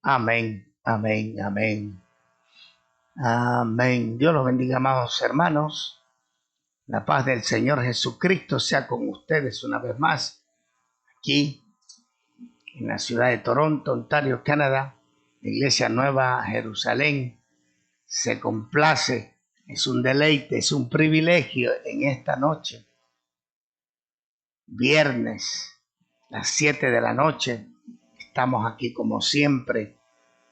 Amén, amén, amén. Amén. Dios los bendiga, amados hermanos. La paz del Señor Jesucristo sea con ustedes una vez más, aquí en la ciudad de Toronto, Ontario, Canadá. La Iglesia Nueva Jerusalén se complace, es un deleite, es un privilegio en esta noche, viernes, las 7 de la noche. Estamos aquí como siempre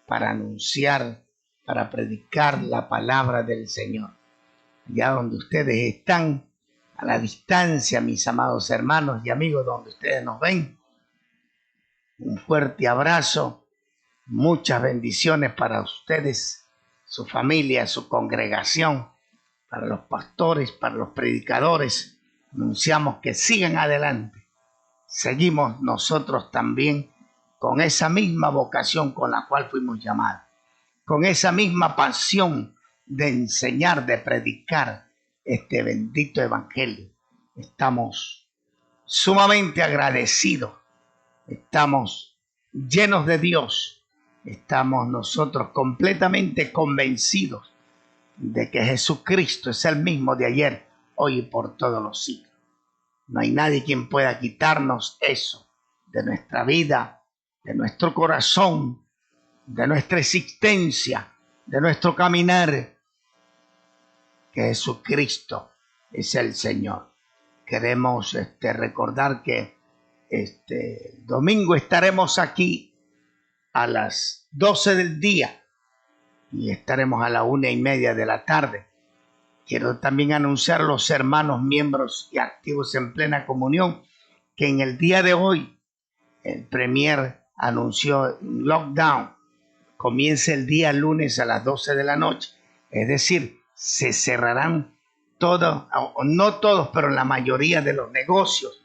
para anunciar, para predicar la palabra del Señor. Allá donde ustedes están, a la distancia, mis amados hermanos y amigos, donde ustedes nos ven, un fuerte abrazo, muchas bendiciones para ustedes, su familia, su congregación, para los pastores, para los predicadores. Anunciamos que sigan adelante. Seguimos nosotros también con esa misma vocación con la cual fuimos llamados, con esa misma pasión de enseñar, de predicar este bendito evangelio. Estamos sumamente agradecidos, estamos llenos de Dios, estamos nosotros completamente convencidos de que Jesucristo es el mismo de ayer, hoy y por todos los siglos. No hay nadie quien pueda quitarnos eso de nuestra vida, de nuestro corazón, de nuestra existencia, de nuestro caminar, que Jesucristo es el Señor. Queremos recordar que domingo estaremos aquí a las 12 del día y estaremos a la 1:30 de la tarde. Quiero también anunciar a los hermanos miembros y activos en plena comunión que en el día de hoy el Premier anunció un lockdown. Comienza el día lunes a las 12 de la noche, es decir, se cerrarán todos, no todos, pero la mayoría de los negocios,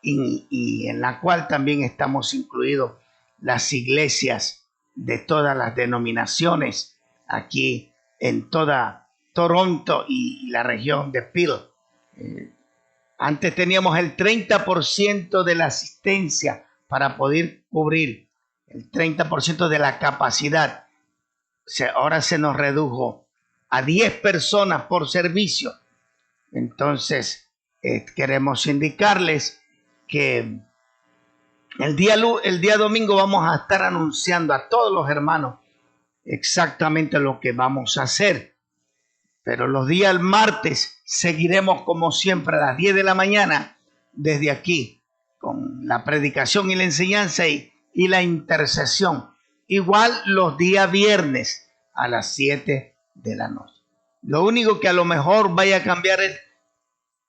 y en la cual también estamos incluidos las iglesias de todas las denominaciones aquí en toda Toronto y la región de Peel. Antes teníamos el 30% de la asistencia para poder cubrir el 30% de la capacidad. Ahora se nos redujo a 10 personas por servicio. Entonces, queremos indicarles que el día domingo vamos a estar anunciando a todos los hermanos exactamente lo que vamos a hacer. Pero los días martes seguiremos como siempre a las 10 de la mañana desde aquí con la predicación y la enseñanza y la intercesión. Igual los días viernes a las 7 de la noche. Lo único que a lo mejor vaya a cambiar es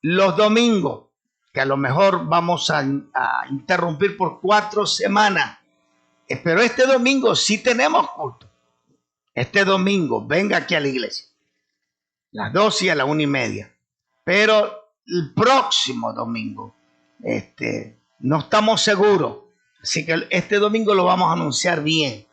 los domingos, que a lo mejor vamos a interrumpir por 4 semanas. Pero este domingo sí tenemos culto. Este domingo venga aquí a la iglesia, las 12 y a la 1:30. Pero el próximo domingo no estamos seguros. Así que este domingo lo vamos a anunciar bien.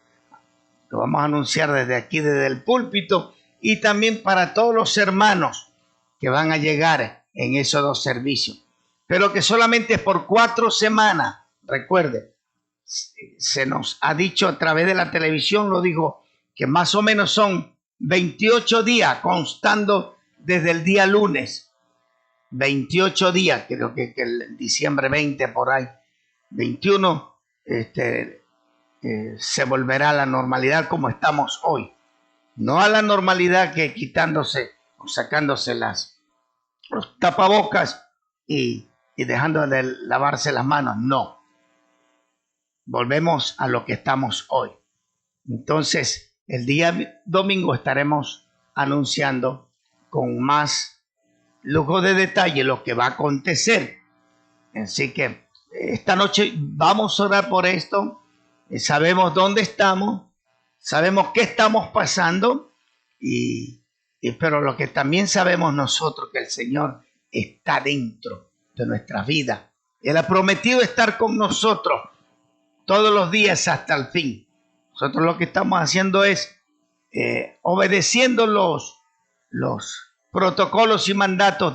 Lo vamos a anunciar desde aquí, desde el púlpito, y también para todos los hermanos que van a llegar en esos 2 servicios. Pero que solamente es por 4 semanas. Recuerde, se nos ha dicho a través de la televisión, lo dijo, que más o menos son 28 días, constando desde el día lunes. 28 días, creo que el diciembre 20 por ahí, 21, se volverá a la normalidad como estamos hoy. No a la normalidad que quitándose o sacándose los tapabocas y dejando de lavarse las manos. No. Volvemos a lo que estamos hoy. Entonces, el día domingo estaremos anunciando con más lujo de detalle lo que va a acontecer. Así que esta noche vamos a orar por esto. Sabemos dónde estamos, sabemos qué estamos pasando, pero lo que también sabemos nosotros, que el Señor está dentro de nuestra vida. Él ha prometido estar con nosotros todos los días hasta el fin. Nosotros lo que estamos haciendo es obedeciendo los protocolos y mandatos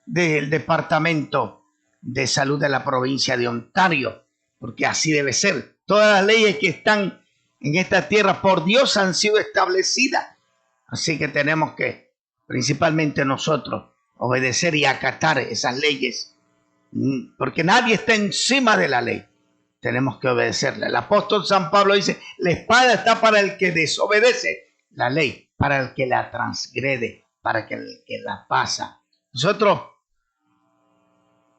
del Departamento de Salud de la provincia de Ontario, porque así debe ser. Todas las leyes que están en esta tierra por Dios han sido establecidas. Así que tenemos que, principalmente nosotros, obedecer y acatar esas leyes, porque nadie está encima de la ley. Tenemos que obedecerla. El apóstol San Pablo dice, la espada está para el que desobedece la ley, para el que la transgrede, para el que la pasa. Nosotros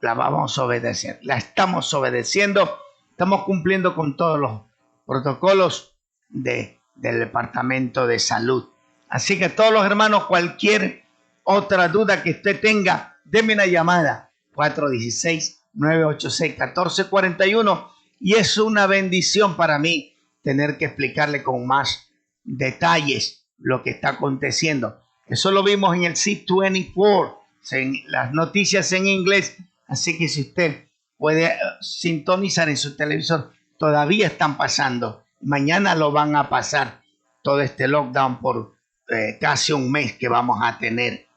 la vamos a obedecer, la estamos obedeciendo, estamos cumpliendo con todos los protocolos del Departamento de Salud. Así que todos los hermanos, cualquier otra duda que usted tenga, déme una llamada, 416-986-1441, y es una bendición para mí tener que explicarle con más detalles lo que está aconteciendo. Eso lo vimos en el C24, en las noticias en inglés, así que si usted puede sintonizar en su televisor, todavía están pasando. Mañana lo van a pasar todo este lockdown por casi un mes que vamos a tener.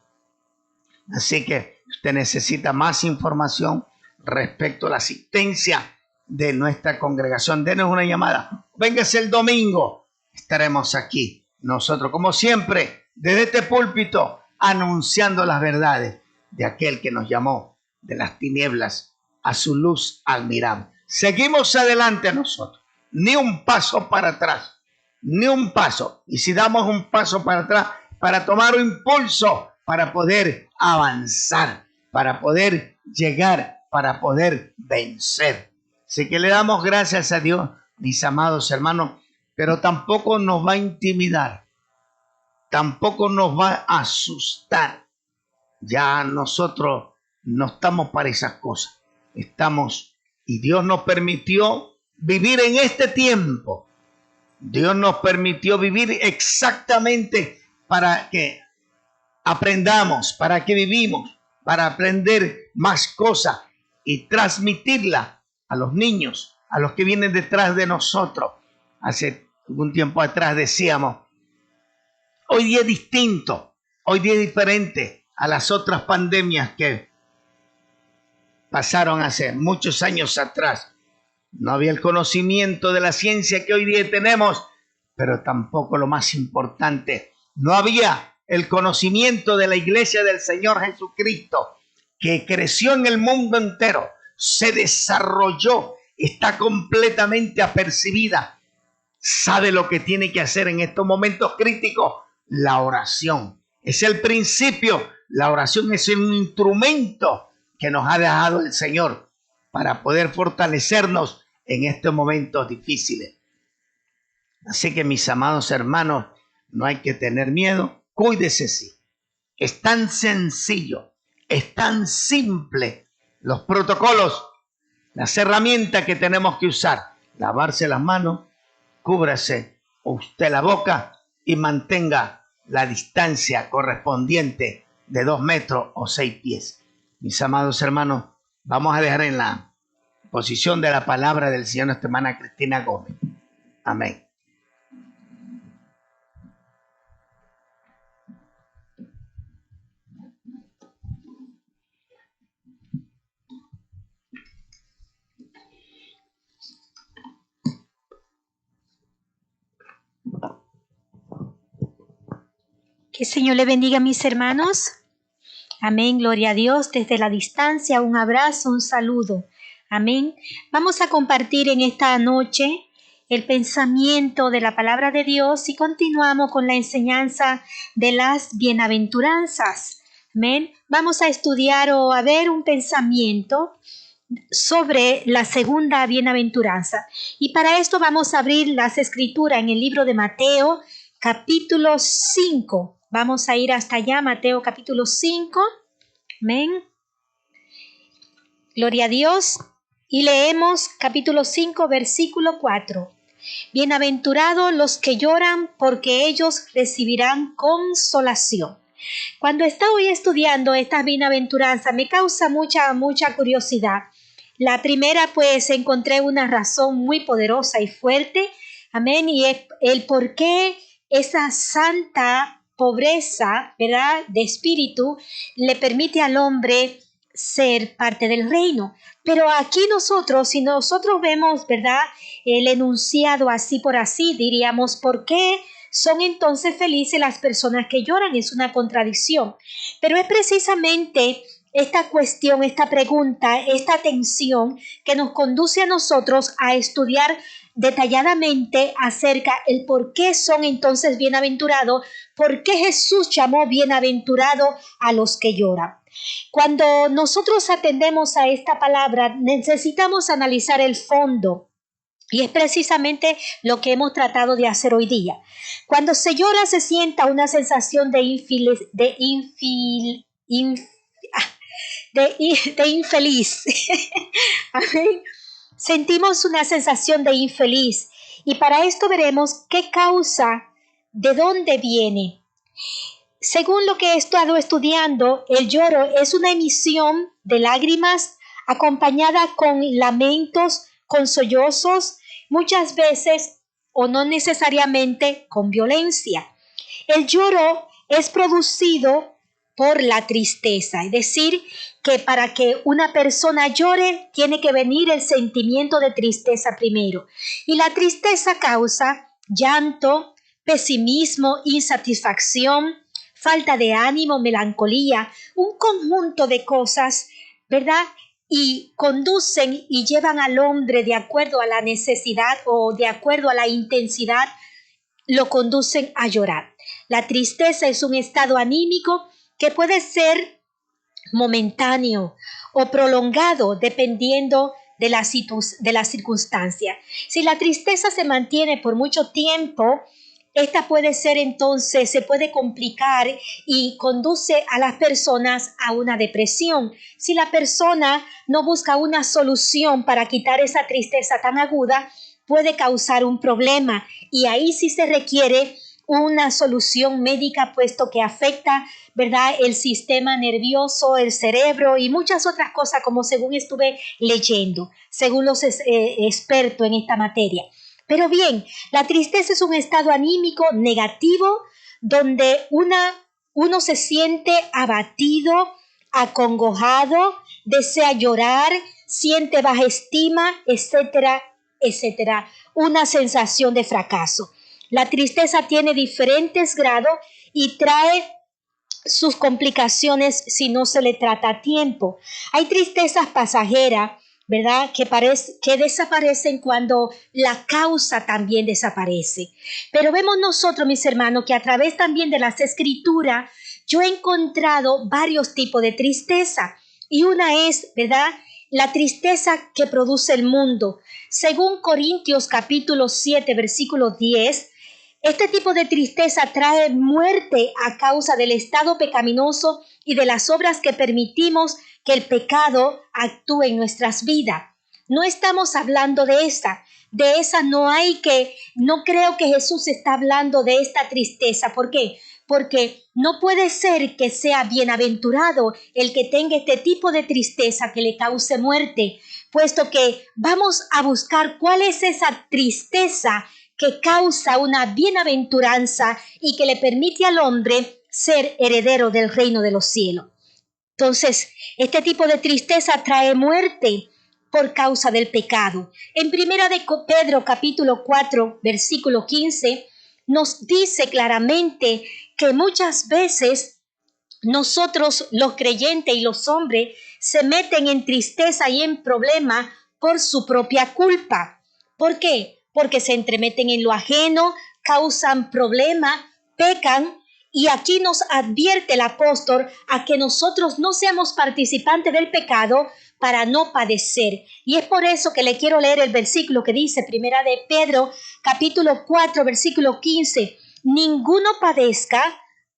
Así que usted necesita más información respecto a la asistencia de nuestra congregación. Denos una llamada. Véngase el domingo. Estaremos aquí nosotros, como siempre, desde este púlpito, anunciando las verdades de aquel que nos llamó de las tinieblas a su luz admirable. Seguimos adelante nosotros. Ni un paso para atrás. Ni un paso. Y si damos un paso para atrás, para tomar un impulso, para poder avanzar, para poder llegar, para poder vencer. Así que le damos gracias a Dios, mis amados hermanos, pero tampoco nos va a intimidar, tampoco nos va a asustar. Ya nosotros no estamos para esas cosas. Estamos, y Dios nos permitió vivir en este tiempo. Dios nos permitió vivir exactamente para que aprendamos, para que vivimos, para aprender más cosas y transmitirla a los niños, a los que vienen detrás de nosotros. Hace algún tiempo atrás decíamos, hoy día es distinto, hoy día es diferente a las otras pandemias que pasaron hace muchos años atrás. No había el conocimiento de la ciencia que hoy día tenemos, pero tampoco lo más importante, no había el conocimiento de la iglesia del Señor Jesucristo, que creció en el mundo entero, se desarrolló, está completamente apercibida, sabe lo que tiene que hacer en estos momentos críticos. La oración es el principio, la oración es un instrumento que nos ha dejado el Señor para poder fortalecernos en estos momentos difíciles. Así que, mis amados hermanos, no hay que tener miedo, cuídese sí. Es tan sencillo, es tan simple los protocolos, las herramientas que tenemos que usar. Lavarse las manos, cúbrase usted la boca y mantenga la distancia correspondiente de 2 metros o 6 pies. Mis amados hermanos, vamos a dejar en la posición de la palabra del Señor nuestra hermana Cristina Gómez. Amén. Que el Señor le bendiga, mis hermanos. Amén, gloria a Dios. Desde la distancia, un abrazo, un saludo. Amén. Vamos a compartir en esta noche el pensamiento de la palabra de Dios y continuamos con la enseñanza de las bienaventuranzas. Amén. Vamos a estudiar o a ver un pensamiento sobre la segunda bienaventuranza. Y para esto vamos a abrir las escrituras en el libro de Mateo, capítulo 5. Vamos a ir hasta allá, Mateo capítulo 5. Amén. Gloria a Dios. Y leemos capítulo 5, versículo 4. Bienaventurados los que lloran, porque ellos recibirán consolación. Cuando estoy estudiando estas bienaventuranzas, me causa mucha curiosidad. La primera, pues, encontré una razón muy poderosa y fuerte. Amén. Y es el por qué esa santa pobreza, ¿verdad?, de espíritu le permite al hombre ser parte del reino. Pero aquí si nosotros vemos, ¿verdad?, el enunciado así por así, diríamos, ¿por qué son entonces felices las personas que lloran? Es una contradicción. Pero es precisamente esta cuestión, esta pregunta, esta tensión que nos conduce a nosotros a estudiar detalladamente acerca el por qué son entonces bienaventurados, por qué Jesús llamó bienaventurado a los que lloran. Cuando nosotros atendemos a esta palabra, necesitamos analizar el fondo. Y es precisamente lo que hemos tratado de hacer hoy día. Cuando se llora se sienta una sensación de infeliz. Amén. Sentimos una sensación de infeliz. Y para esto veremos qué causa, de dónde viene. Según lo que he estado estudiando, el lloro es una emisión de lágrimas acompañada con lamentos, con sollozos, muchas veces o no necesariamente con violencia. El lloro es producido por la tristeza, es decir, que para que una persona llore tiene que venir el sentimiento de tristeza primero. Y la tristeza causa llanto, pesimismo, insatisfacción, falta de ánimo, melancolía, un conjunto de cosas, ¿verdad? Y conducen y llevan al hombre de acuerdo a la necesidad o de acuerdo a la intensidad, lo conducen a llorar. La tristeza es un estado anímico que puede ser momentáneo o prolongado dependiendo de la circunstancia. Si la tristeza se mantiene por mucho tiempo, esta puede ser entonces, se puede complicar y conduce a las personas a una depresión. Si la persona no busca una solución para quitar esa tristeza tan aguda, puede causar un problema y ahí sí se requiere una solución médica, puesto que afecta, ¿verdad?, el sistema nervioso, el cerebro y muchas otras cosas, como según estuve leyendo, según los expertos en esta materia. Pero bien, la tristeza es un estado anímico negativo donde uno se siente abatido, acongojado, desea llorar, siente baja estima, etcétera, etcétera. Una sensación de fracaso. La tristeza tiene diferentes grados y trae sus complicaciones si no se le trata a tiempo. Hay tristezas pasajeras, ¿verdad?, que desaparecen cuando la causa también desaparece. Pero vemos nosotros, mis hermanos, que a través también de las escrituras yo he encontrado varios tipos de tristeza. Y una es, ¿verdad?, la tristeza que produce el mundo. Según Corintios capítulo 7, versículo 10, este tipo de tristeza trae muerte a causa del estado pecaminoso y de las obras que permitimos que el pecado actúe en nuestras vidas. No estamos hablando de esa no creo que Jesús está hablando de esta tristeza. ¿Por qué? Porque no puede ser que sea bienaventurado el que tenga este tipo de tristeza que le cause muerte, puesto que vamos a buscar cuál es esa tristeza que causa una bienaventuranza y que le permite al hombre ser heredero del reino de los cielos. Entonces, este tipo de tristeza trae muerte por causa del pecado. En primera de Pedro capítulo 4, versículo 15, nos dice claramente que muchas veces nosotros, los creyentes y los hombres, se meten en tristeza y en problemas por su propia culpa. ¿Por qué? Porque se entremeten en lo ajeno, causan problemas, pecan. Y aquí nos advierte el apóstol a que nosotros no seamos participantes del pecado para no padecer. Y es por eso que le quiero leer el versículo que dice, primera de Pedro, capítulo 4, versículo 15. Ninguno padezca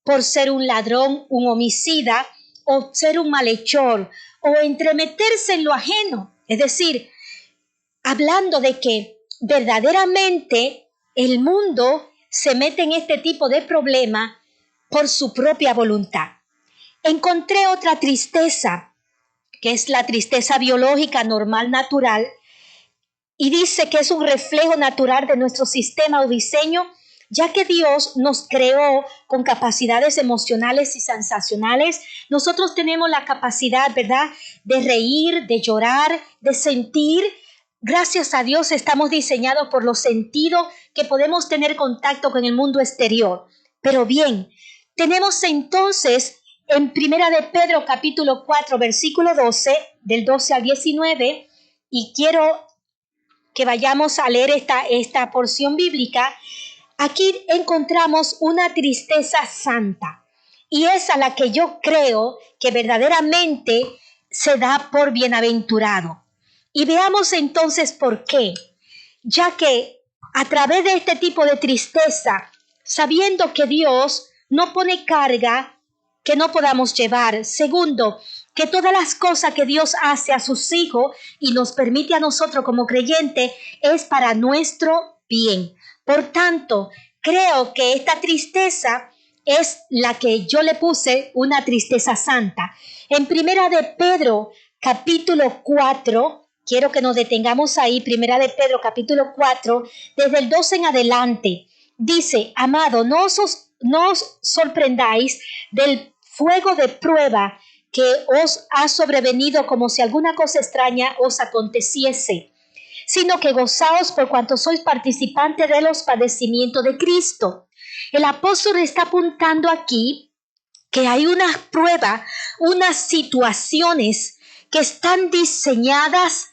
por ser un ladrón, un homicida, o ser un malhechor, o entremeterse en lo ajeno. Es decir, hablando de que verdaderamente el mundo se mete en este tipo de problemas por su propia voluntad. Encontré otra tristeza, que es la tristeza biológica normal, natural, y dice que es un reflejo natural de nuestro sistema o diseño ya que Dios nos creó con capacidades emocionales y sensacionales, nosotros tenemos la capacidad, ¿verdad?, de reír, de llorar, de sentir. Gracias a Dios estamos diseñados por los sentidos que podemos tener contacto con el mundo exterior. Pero bien, tenemos entonces en Primera de Pedro capítulo 4 versículo 12, del 12 al 19, y quiero que vayamos a leer esta porción bíblica. Aquí encontramos una tristeza santa, y es a la que yo creo que verdaderamente se da por bienaventurado. Y veamos entonces por qué. Ya que a través de este tipo de tristeza, sabiendo que Dios no pone carga que no podamos llevar. Segundo, que todas las cosas que Dios hace a sus hijos y nos permite a nosotros como creyentes es para nuestro bien. Por tanto, creo que esta tristeza es la que yo le puse una tristeza santa. En Primera de Pedro, capítulo 4, quiero que nos detengamos ahí, Primera de Pedro, capítulo 4, desde el 12 en adelante. Dice, amado, no os sorprendáis del fuego de prueba que os ha sobrevenido como si alguna cosa extraña os aconteciese, sino que gozaos por cuanto sois participantes de los padecimientos de Cristo. El apóstol está apuntando aquí que hay unas pruebas, unas situaciones que están diseñadas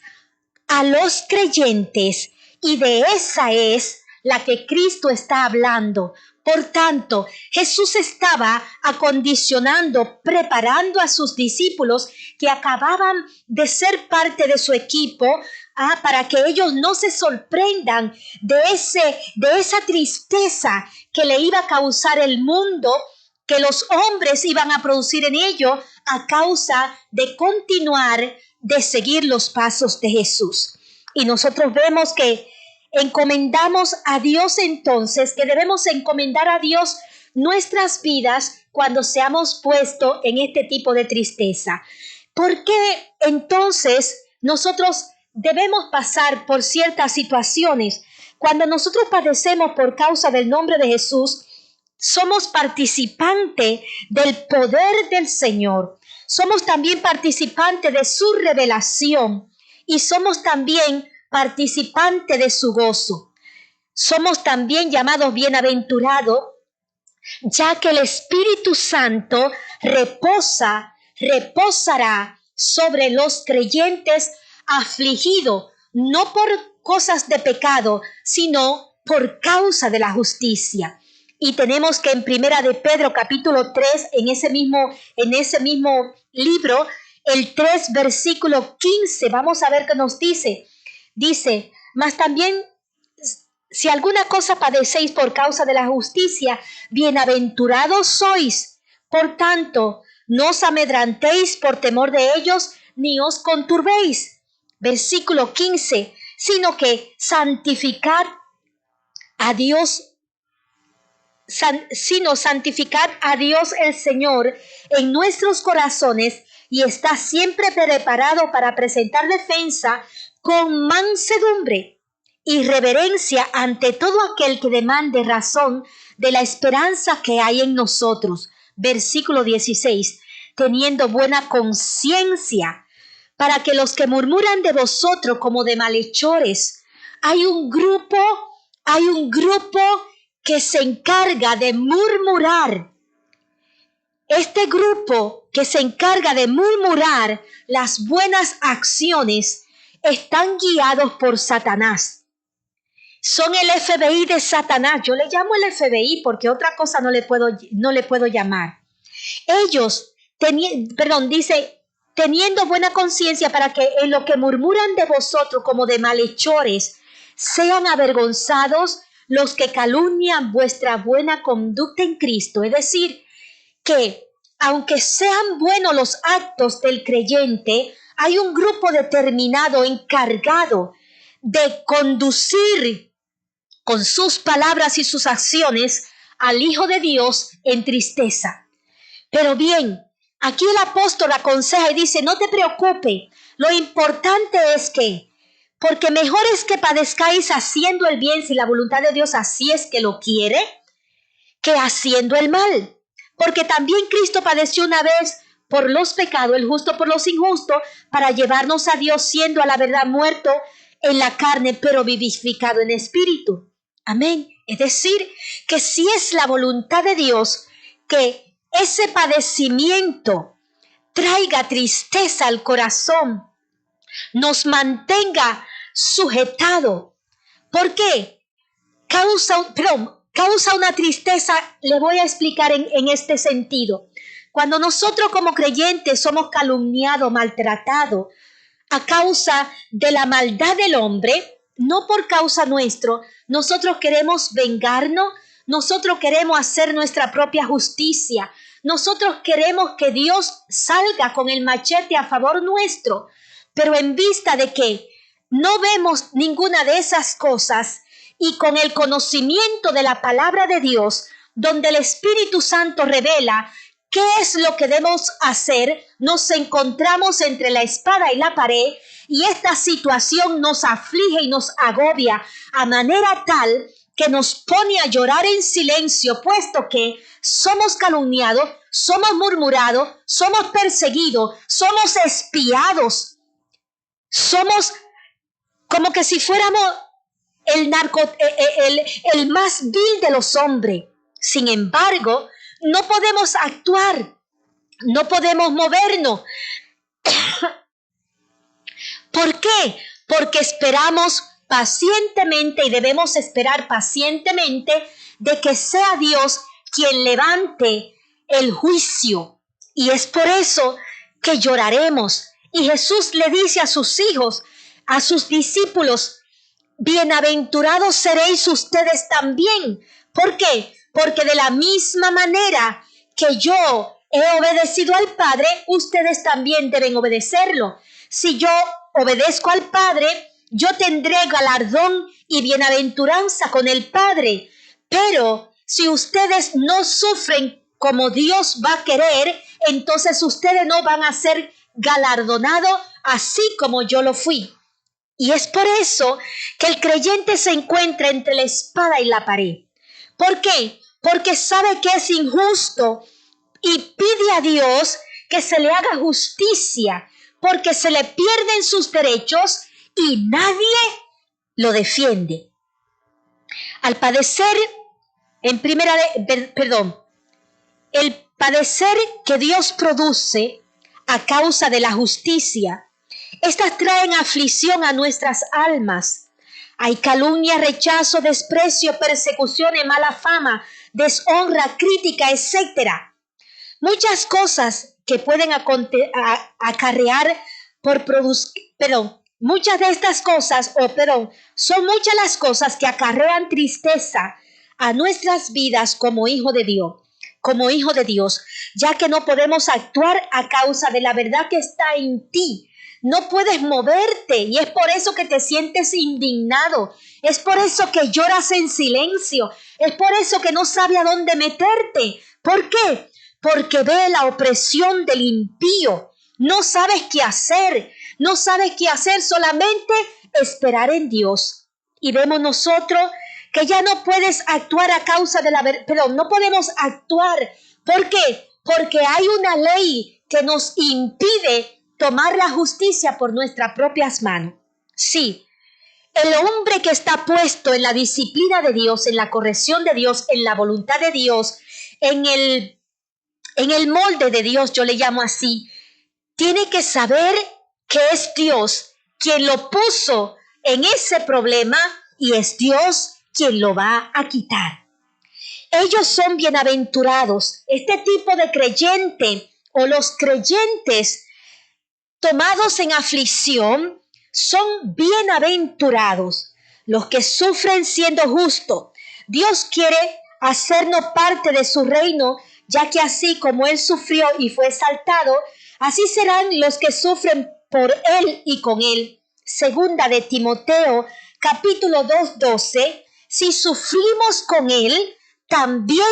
a los creyentes, y de esa es la que Cristo está hablando. Por tanto, Jesús estaba acondicionando, preparando a sus discípulos que acababan de ser parte de su equipo, para que ellos no se sorprendan de esa tristeza que le iba a causar el mundo, que los hombres iban a producir en ellos a causa de continuar, de seguir los pasos de Jesús. Y nosotros vemos que encomendamos a Dios entonces, que debemos encomendar a Dios nuestras vidas cuando seamos puestos en este tipo de tristeza. ¿Por qué entonces nosotros debemos pasar por ciertas situaciones? Cuando nosotros padecemos por causa del nombre de Jesús, somos participantes del poder del Señor. Somos también participantes de su revelación y somos también participantes de su gozo. Somos también llamados bienaventurados, ya que el Espíritu Santo reposará sobre los creyentes afligidos, no por cosas de pecado, sino por causa de la justicia. Y tenemos que en Primera de Pedro capítulo 3, en ese mismo libro, el 3 versículo 15, vamos a ver qué nos dice. Dice, mas también si alguna cosa padecéis por causa de la justicia, bienaventurados sois. Por tanto, no os amedrantéis por temor de ellos, ni os conturbéis. Versículo 15, sino que santificad a Dios el Señor en nuestros corazones, y está siempre preparado para presentar defensa con mansedumbre y reverencia ante todo aquel que demande razón de la esperanza que hay en nosotros. Versículo 16, teniendo buena conciencia, para que los que murmuran de vosotros como de malhechores, hay un grupo que se encarga de murmurar. Este grupo que se encarga de murmurar las buenas acciones están guiados por Satanás. Son el FBI de Satanás. Yo le llamo el FBI porque otra cosa no le puedo llamar. Ellos, dice, teniendo buena conciencia, para que en lo que murmuran de vosotros como de malhechores sean avergonzados los que calumnian vuestra buena conducta en Cristo. Es decir, que aunque sean buenos los actos del creyente, hay un grupo determinado encargado de conducir con sus palabras y sus acciones al Hijo de Dios en tristeza. Pero bien, aquí el apóstol aconseja y dice, no te preocupes, lo importante es que Porque mejor es que padezcáis haciendo el bien, si la voluntad de Dios así es que lo quiere, que haciendo el mal. Porque también Cristo padeció una vez por los pecados, el justo por los injustos, para llevarnos a Dios, siendo a la verdad muerto en la carne, pero vivificado en espíritu. Amén. Es decir, que si es la voluntad de Dios que ese padecimiento traiga tristeza al corazón, nos mantenga sujetado. ¿Por qué? Causa una tristeza. Le voy a explicar en este sentido. Cuando nosotros como creyentes somos calumniados, maltratados, a causa de la maldad del hombre, no por causa nuestro, nosotros queremos vengarnos, nosotros queremos hacer nuestra propia justicia, nosotros queremos que Dios salga con el machete a favor nuestro, pero en vista de que no vemos ninguna de esas cosas y con el conocimiento de la palabra de Dios, donde el Espíritu Santo revela qué es lo que debemos hacer, nos encontramos entre la espada y la pared y esta situación nos aflige y nos agobia a manera tal que nos pone a llorar en silencio, puesto que somos calumniados, somos murmurados, somos perseguidos, somos espiados, somos como que si fuéramos el más vil de los hombres. Sin embargo, no podemos actuar, no podemos movernos. ¿Por qué? Porque esperamos pacientemente y debemos esperar pacientemente de que sea Dios quien levante el juicio. Y es por eso que lloraremos. Y Jesús le dice a sus hijos, a sus discípulos: bienaventurados seréis ustedes también. ¿Por qué? Porque de la misma manera que yo he obedecido al Padre, ustedes también deben obedecerlo. Si yo obedezco al Padre, yo tendré galardón y bienaventuranza con el Padre. Pero si ustedes no sufren como Dios va a querer, entonces ustedes no van a ser galardonados así como yo lo fui. Y es por eso que el creyente se encuentra entre la espada y la pared. ¿Por qué? Porque sabe que es injusto y pide a Dios que se le haga justicia, porque se le pierden sus derechos y nadie lo defiende. Al padecer, el padecer que Dios produce a causa de la justicia, estas traen aflicción a nuestras almas. Hay calumnia, rechazo, desprecio, persecuciones, mala fama, deshonra, crítica, etc. Muchas cosas que pueden acarrear muchas de estas cosas, son muchas las cosas que acarrean tristeza a nuestras vidas como hijo de Dios, ya que no podemos actuar a causa de la verdad que está en ti. No puedes moverte y es por eso que te sientes indignado. Es por eso que lloras en silencio. Es por eso que no sabes a dónde meterte. ¿Por qué? Porque ve la opresión del impío. No sabes qué hacer. No sabes qué hacer, solamente esperar en Dios. Y vemos nosotros que ya no puedes actuar a causa de no podemos actuar. ¿Por qué? Porque hay una ley que nos impide tomar la justicia por nuestras propias manos. Sí, el hombre que está puesto en la disciplina de Dios, en la corrección de Dios, en la voluntad de Dios, en el molde de Dios, yo le llamo así, tiene que saber que es Dios quien lo puso en ese problema y es Dios quien lo va a quitar. Ellos son bienaventurados. Este tipo de creyente o los creyentes tomados en aflicción son bienaventurados, los que sufren siendo justos. Dios quiere hacernos parte de su reino, ya que así como Él sufrió y fue exaltado, así serán los que sufren por Él y con Él. Segunda de Timoteo, capítulo 2:12, si sufrimos con Él, también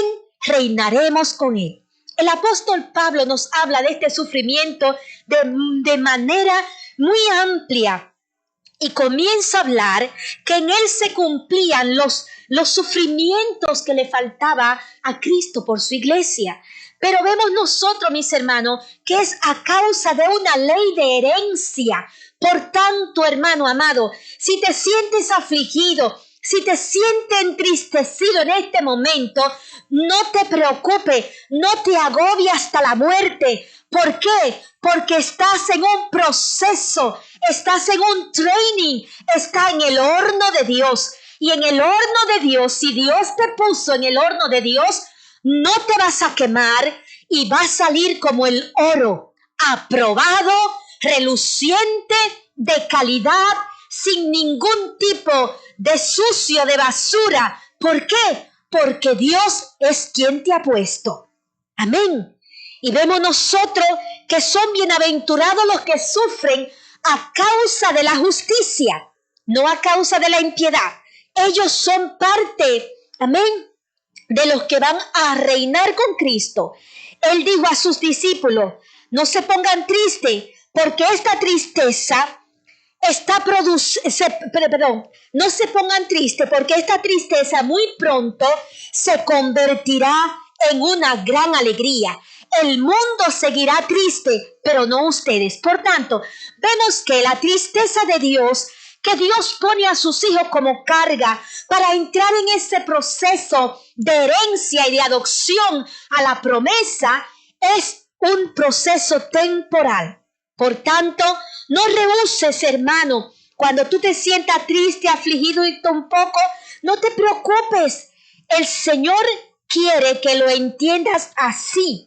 reinaremos con Él. El apóstol Pablo nos habla de este sufrimiento de manera muy amplia y comienza a hablar que en él se cumplían los sufrimientos que le faltaba a Cristo por su iglesia. Pero vemos nosotros, mis hermanos, que es a causa de una ley de herencia. Por tanto, hermano amado, si te sientes afligido, si te sientes entristecido en este momento, no te preocupes, no te agobies hasta la muerte. ¿Por qué? Porque estás en un proceso, estás en un training, estás en el horno de Dios. Y en el horno de Dios, si Dios te puso en el horno de Dios, no te vas a quemar y vas a salir como el oro, aprobado, reluciente, de calidad, sin ningún tipo de sucio, de basura. ¿Por qué? Porque Dios es quien te ha puesto. Amén. Y vemos nosotros que son bienaventurados los que sufren a causa de la justicia, no a causa de la impiedad. Ellos son parte, amén, de los que van a reinar con Cristo. Él dijo a sus discípulos, no se pongan tristes, porque esta tristeza no se pongan tristes, porque esta tristeza muy pronto se convertirá en una gran alegría. El mundo seguirá triste, pero no ustedes. Por tanto, vemos que la tristeza de Dios, que Dios pone a sus hijos como carga para entrar en ese proceso de herencia y de adopción a la promesa, es un proceso temporal. Por tanto, no rehuses, hermano, cuando tú te sientas triste, afligido y un poco, no te preocupes. El Señor quiere que lo entiendas así.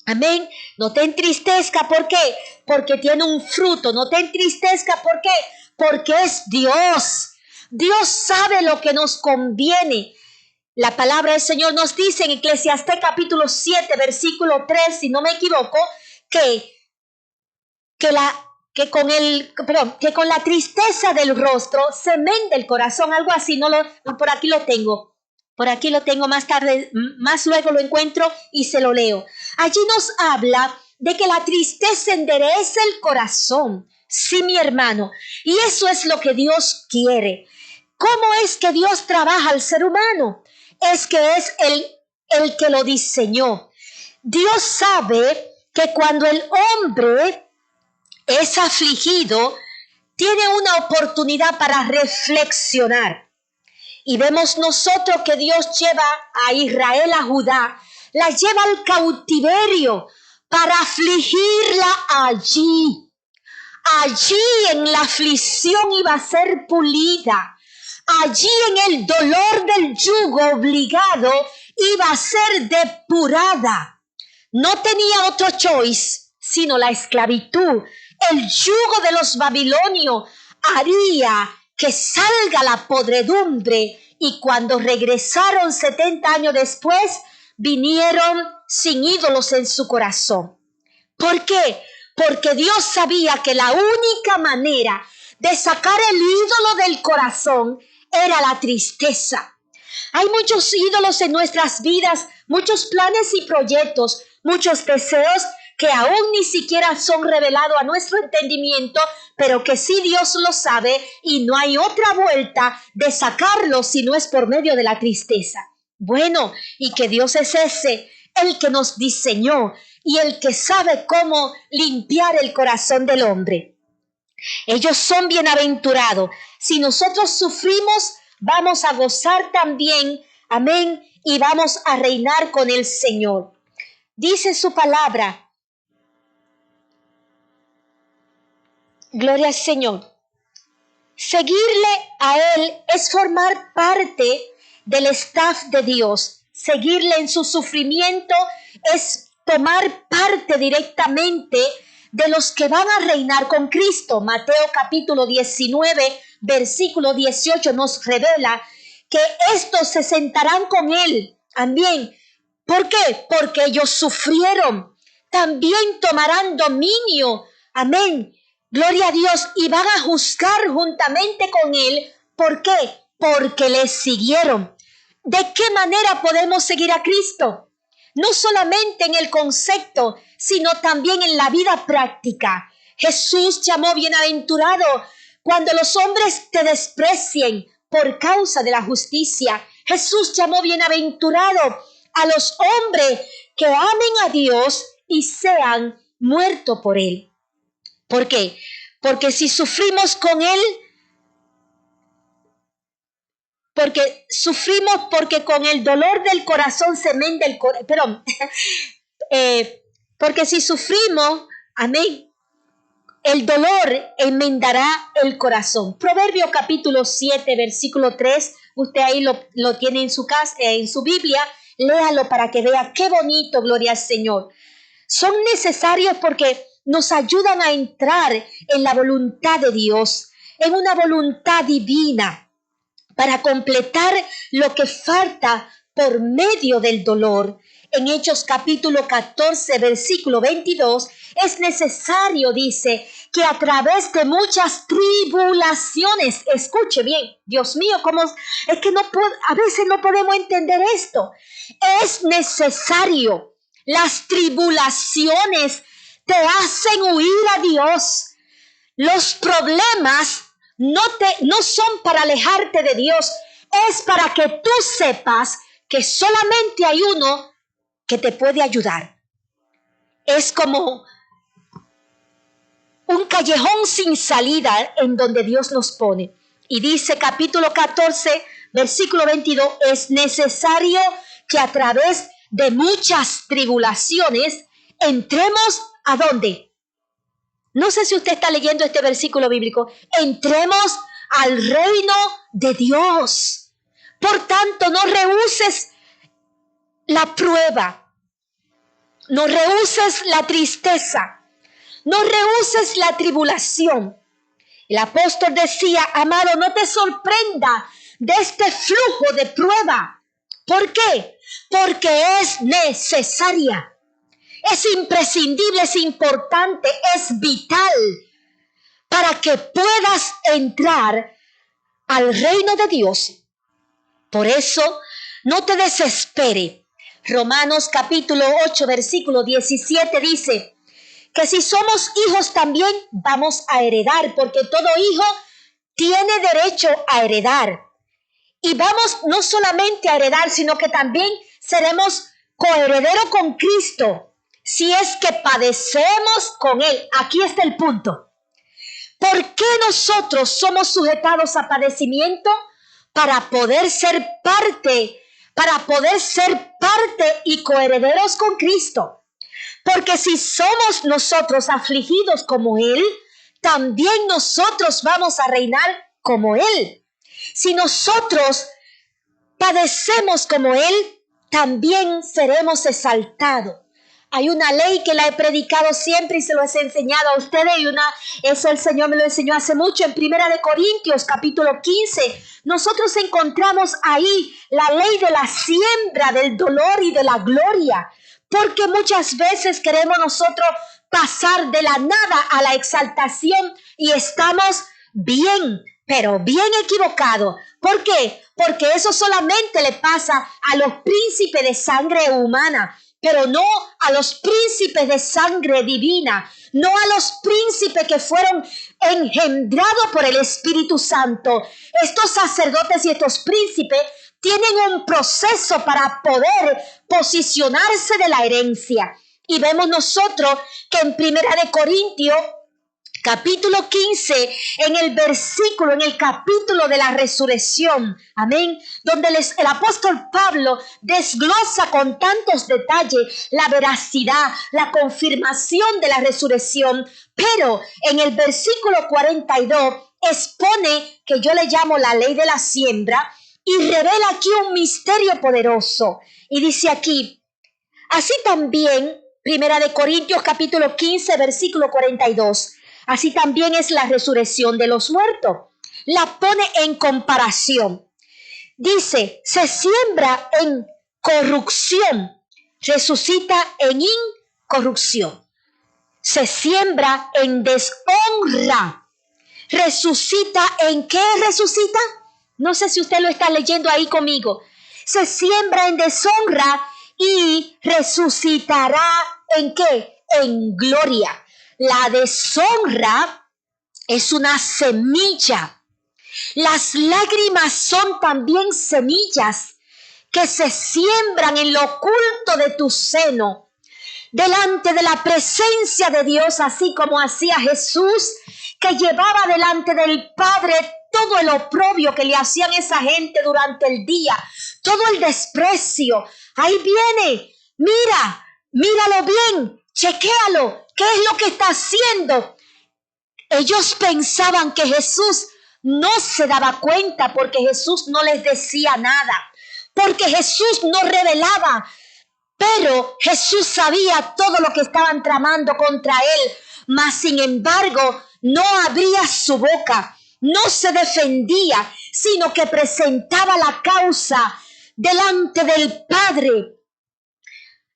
Amén. No te entristezca. ¿Por qué? Porque tiene un fruto. No te entristezca. ¿Por qué? Porque es Dios. Dios sabe lo que nos conviene. La palabra del Señor nos dice en Eclesiastés capítulo 7, versículo 3, si no me equivoco, que con la tristeza del rostro se menda el corazón, algo así. Por aquí lo tengo. Por aquí lo tengo más tarde, más luego lo encuentro y se lo leo. Allí nos habla de que la tristeza endereza el corazón. Sí, mi hermano. Y eso es lo que Dios quiere. ¿Cómo es que Dios trabaja al ser humano? Es que es el que lo diseñó. Dios sabe que cuando el hombre es afligido, tiene una oportunidad para reflexionar. Y vemos nosotros que Dios lleva a Israel, a Judá, la lleva al cautiverio para afligirla allí. Allí en la aflicción iba a ser pulida. Allí en el dolor del yugo obligado iba a ser depurada. No tenía otro choice sino la esclavitud. El yugo de los babilonios haría que salga la podredumbre, y cuando regresaron 70 años después, vinieron sin ídolos en su corazón. ¿Por qué? Porque Dios sabía que la única manera de sacar el ídolo del corazón era la tristeza. Hay muchos ídolos en nuestras vidas, muchos planes y proyectos, muchos deseos que aún ni siquiera son revelados a nuestro entendimiento, pero que sí Dios lo sabe, y no hay otra vuelta de sacarlos si no es por medio de la tristeza. Bueno, y que Dios es ese, el que nos diseñó y el que sabe cómo limpiar el corazón del hombre. Ellos son bienaventurados. Si nosotros sufrimos, vamos a gozar también, amén, y vamos a reinar con el Señor. Dice su palabra, gloria al Señor. Seguirle a Él es formar parte del staff de Dios. Seguirle en su sufrimiento es tomar parte directamente de los que van a reinar con Cristo. Mateo capítulo 19, versículo 18 nos revela que estos se sentarán con Él. Amén. ¿Por qué? Porque ellos sufrieron. También tomarán dominio. Amén. Gloria a Dios, y van a juzgar juntamente con Él. ¿Por qué? Porque le siguieron. ¿De qué manera podemos seguir a Cristo? No solamente en el concepto, sino también en la vida práctica. Jesús llamó bienaventurado Cuando los hombres te desprecien por causa de la justicia, Jesús llamó bienaventurado a los hombres que amen a Dios y sean muertos por Él. ¿Por qué? Porque si sufrimos con Él, porque con el dolor del corazón se menda el corazón, perdón, porque si sufrimos, amén, el dolor enmendará el corazón. Proverbio capítulo 7, versículo 3, usted ahí lo tiene en su casa, en su Biblia, léalo para que vea qué bonito, gloria al Señor. Son necesarios porque nos ayudan a entrar en la voluntad de Dios, en una voluntad divina, para completar lo que falta por medio del dolor. En Hechos capítulo 14, versículo 22, es necesario, dice, que a través de muchas tribulaciones, escuche bien, Dios mío, es que a veces no podemos entender esto. Es necesario, las tribulaciones te hacen huir a Dios. Los problemas no son para alejarte de Dios, es para que tú sepas que solamente hay uno que te puede ayudar. Es como un callejón sin salida en donde Dios nos pone. Y dice capítulo 14, versículo 22, es necesario que a través de muchas tribulaciones entremos ¿a dónde? No sé si usted está leyendo este versículo bíblico. Entremos al reino de Dios. Por tanto, no rehuses la prueba. No rehuses la tristeza. No rehuses la tribulación. El apóstol decía, amado, no te sorprenda de este flujo de prueba. ¿Por qué? Porque es necesaria. Es imprescindible, es importante, es vital para que puedas entrar al reino de Dios. Por eso, no te desespere. Romanos capítulo 8, versículo 17 dice que si somos hijos también vamos a heredar, porque todo hijo tiene derecho a heredar. Y vamos no solamente a heredar, sino que también seremos coherederos con Cristo. Si es que padecemos con Él. Aquí está el punto. ¿Por qué nosotros somos sujetados a padecimiento? Para poder ser parte y coherederos con Cristo. Porque si somos nosotros afligidos como Él, también nosotros vamos a reinar como Él. Si nosotros padecemos como Él, también seremos exaltados. Hay una ley que la he predicado siempre y se lo he enseñado a ustedes eso el Señor me lo enseñó hace mucho en 1 Corintios capítulo 15. Nosotros encontramos ahí la ley de la siembra, del dolor y de la gloria. Porque muchas veces queremos nosotros pasar de la nada a la exaltación y estamos bien, pero bien equivocados. ¿Por qué? Porque eso solamente le pasa a los príncipes de sangre humana, pero no a los príncipes de sangre divina, no a los príncipes que fueron engendrados por el Espíritu Santo. Estos sacerdotes y estos príncipes tienen un proceso para poder posicionarse de la herencia. Y vemos nosotros que en 1 Corintios capítulo 15, en el capítulo de la resurrección, amén, donde el apóstol Pablo desglosa con tantos detalles la veracidad, la confirmación de la resurrección, pero en el versículo 42 expone que yo le llamo la ley de la siembra y revela aquí un misterio poderoso. Y dice aquí, así también, 1 Corintios capítulo 15, versículo 42, así también es la resurrección de los muertos. La pone en comparación. Dice, se siembra en corrupción, resucita en incorrupción. Se siembra en deshonra, resucita en ¿qué resucita? No sé si usted lo está leyendo ahí conmigo. Se siembra en deshonra y resucitará ¿en qué? En gloria. La deshonra es una semilla. Las lágrimas son también semillas que se siembran en lo oculto de tu seno, delante de la presencia de Dios, así como hacía Jesús, que llevaba delante del Padre todo el oprobio que le hacían esa gente durante el día, todo el desprecio. Ahí viene, míralo bien, chequéalo, ¿qué es lo que está haciendo? Ellos pensaban que Jesús no se daba cuenta porque Jesús no les decía nada, porque Jesús no revelaba, pero Jesús sabía todo lo que estaban tramando contra él, mas sin embargo no abría su boca, no se defendía, sino que presentaba la causa delante del Padre.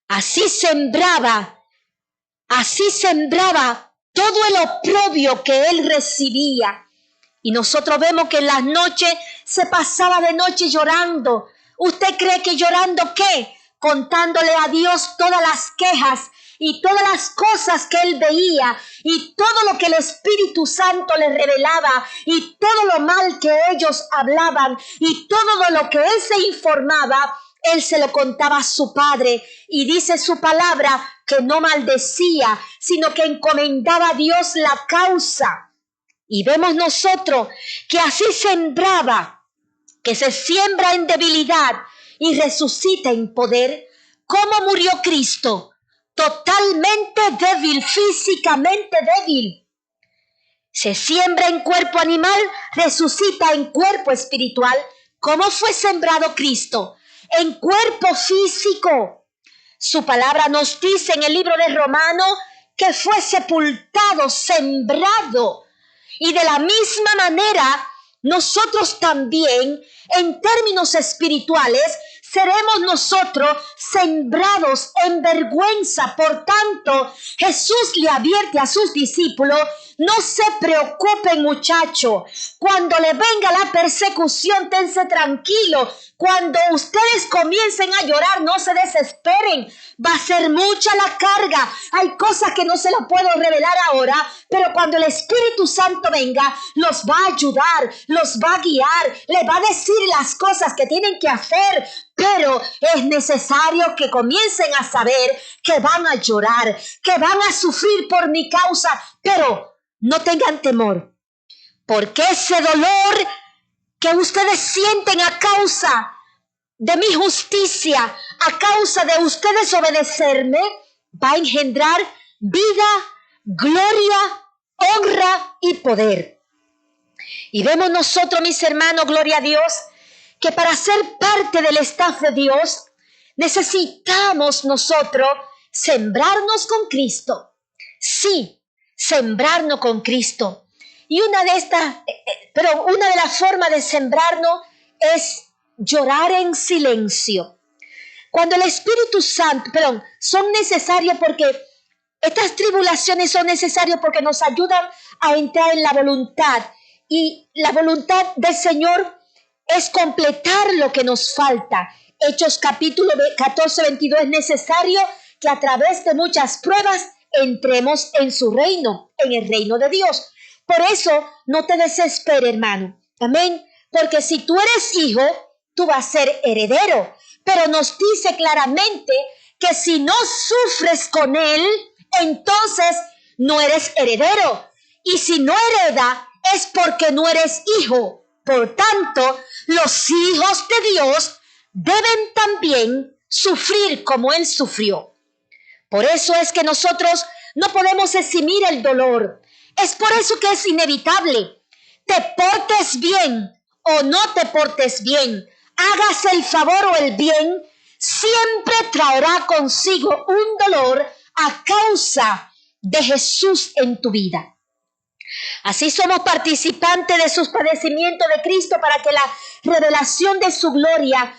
Así sembraba todo el oprobio que él recibía. Y nosotros vemos que en las noches se pasaba de noche llorando. ¿Usted cree que llorando qué? Contándole a Dios todas las quejas y todas las cosas que él veía y todo lo que el Espíritu Santo le revelaba y todo lo mal que ellos hablaban y todo de lo que él se informaba, él se lo contaba a su Padre. Y dice su palabra que no maldecía, sino que encomendaba a Dios la causa. Y vemos nosotros que así sembraba, que se siembra en debilidad y resucita en poder. ¿Cómo murió Cristo? Totalmente débil, físicamente débil. Se siembra en cuerpo animal, resucita en cuerpo espiritual. ¿Cómo fue sembrado Cristo? En cuerpo físico. Su palabra nos dice en el libro de Romanos que fue sepultado, sembrado. Y de la misma manera, nosotros también, en términos espirituales, seremos nosotros sembrados en vergüenza. Por tanto, Jesús le advierte a sus discípulos: no se preocupen, muchachos. Cuando le venga la persecución, tense tranquilo. Cuando ustedes comiencen a llorar, no se desesperen. Va a ser mucha la carga. Hay cosas que no se las puedo revelar ahora, pero cuando el Espíritu Santo venga, los va a ayudar, los va a guiar, les va a decir las cosas que tienen que hacer. Pero es necesario que comiencen a saber que van a llorar, que van a sufrir por mi causa, pero no tengan temor, porque ese dolor que ustedes sienten a causa de mi justicia, a causa de ustedes obedecerme, va a engendrar vida, gloria, honra y poder. Y vemos nosotros, mis hermanos, gloria a Dios, que para ser parte del staff de Dios necesitamos nosotros sembrarnos con Cristo. Sí, sembrarnos con Cristo. Y una de las formas de sembrarnos es llorar en silencio. Cuando el Espíritu Santo, son necesarias porque estas tribulaciones son necesarias porque nos ayudan a entrar en la voluntad. Y la voluntad del Señor es completar lo que nos falta. Hechos capítulo 14, 22, es necesario que a través de muchas pruebas entremos en su reino, en el reino de Dios. Por eso no te desesperes, hermano. Amén. Porque si tú eres hijo, tú vas a ser heredero. Pero nos dice claramente que si no sufres con él, entonces no eres heredero. Y si no hereda, es porque no eres hijo. Por tanto, los hijos de Dios deben también sufrir como él sufrió. Por eso es que nosotros no podemos eximir el dolor. Es por eso que es inevitable. Te portes bien o no te portes bien, hagas el favor o el bien, siempre traerá consigo un dolor a causa de Jesús en tu vida. Así somos participantes de sus padecimientos de Cristo para que la revelación de su gloria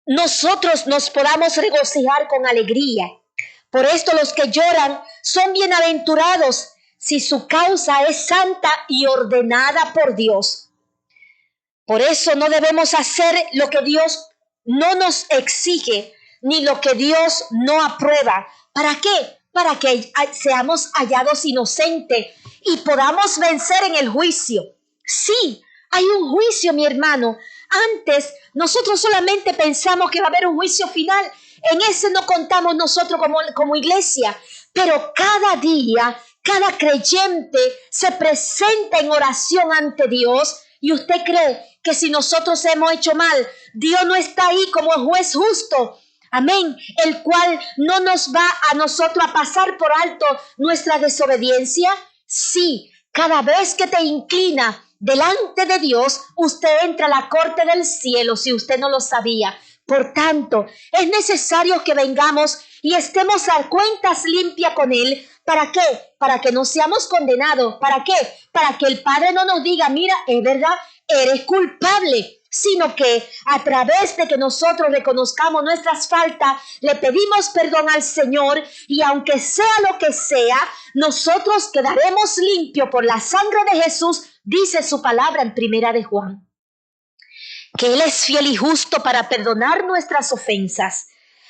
nosotros nos podamos regocijar con alegría. Por esto los que lloran son bienaventurados si su causa es santa y ordenada por Dios. Por eso no debemos hacer lo que Dios no nos exige, ni lo que Dios no aprueba. ¿Para qué? para que seamos hallados inocentes y podamos vencer en el juicio. Sí, hay un juicio, mi hermano. Antes nosotros solamente pensamos que va a haber un juicio final. En ese no contamos nosotros como iglesia. Pero cada día, cada creyente se presenta en oración ante Dios. ¿Y usted cree que si nosotros hemos hecho mal, Dios no está ahí como juez justo? Amén. El cual no nos va a nosotros a pasar por alto nuestra desobediencia. Sí, cada vez que te inclina delante de Dios, usted entra a la corte del cielo si usted no lo sabía. Por tanto, es necesario que vengamos y estemos a cuentas limpias con Él. ¿Para qué? Para que no seamos condenados. ¿Para qué? Para que el Padre no nos diga, mira, es verdad, eres culpable. Sino que a través de que nosotros reconozcamos nuestras faltas, le pedimos perdón al Señor y aunque sea lo que sea, nosotros quedaremos limpios por la sangre de Jesús, dice su palabra en Primera de Juan. Que Él es fiel y justo para perdonar nuestras ofensas.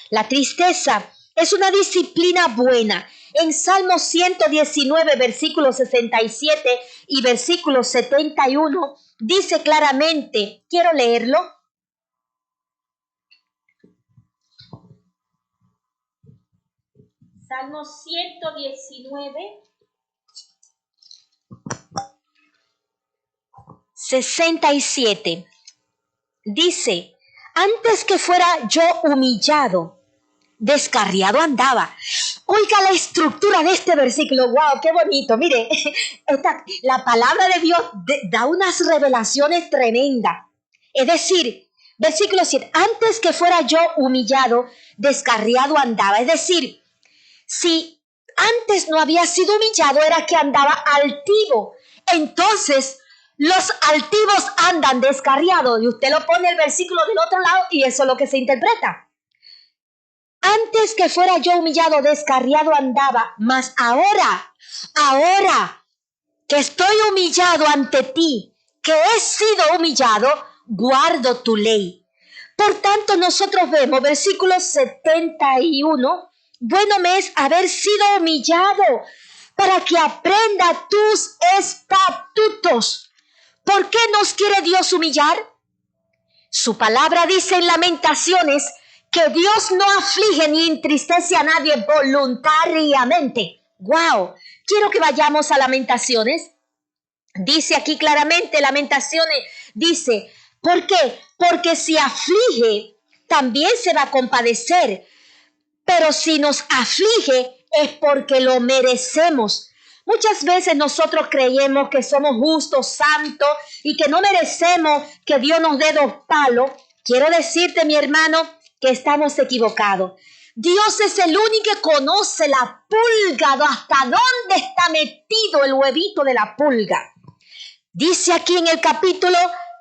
La tristeza es una disciplina buena. En Salmo 119, versículo 67 y versículo 71, dice claramente, quiero leerlo. Salmo 119, 67. Dice, antes que fuera yo humillado, descarriado andaba. Oiga la estructura de este versículo. ¡Wow! ¡Qué bonito! Mire, la palabra de Dios da unas revelaciones tremendas. Es decir, versículo 7, antes que fuera yo humillado, descarriado andaba. Es decir, si antes no había sido humillado, era que andaba altivo. Entonces, los altivos andan descarriados. Y usted lo pone el versículo del otro lado y eso es lo que se interpreta. Antes que fuera yo humillado, descarriado andaba, mas ahora que estoy humillado ante ti, que he sido humillado, guardo tu ley. Por tanto, nosotros vemos, versículo 71, bueno me es haber sido humillado para que aprenda tus estatutos. ¿Por qué nos quiere Dios humillar? Su palabra dice en Lamentaciones que Dios no aflige ni entristece a nadie voluntariamente. ¡Wow! Quiero que vayamos a Lamentaciones. Dice aquí claramente, Lamentaciones, dice, ¿por qué? Porque si aflige, también se va a compadecer. Pero si nos aflige, es porque lo merecemos. Muchas veces nosotros creemos que somos justos, santos y que no merecemos que Dios nos dé 2 palos. Quiero decirte, mi hermano, que estamos equivocados. Dios es el único que conoce la pulga, hasta dónde está metido el huevito de la pulga. Dice aquí en el capítulo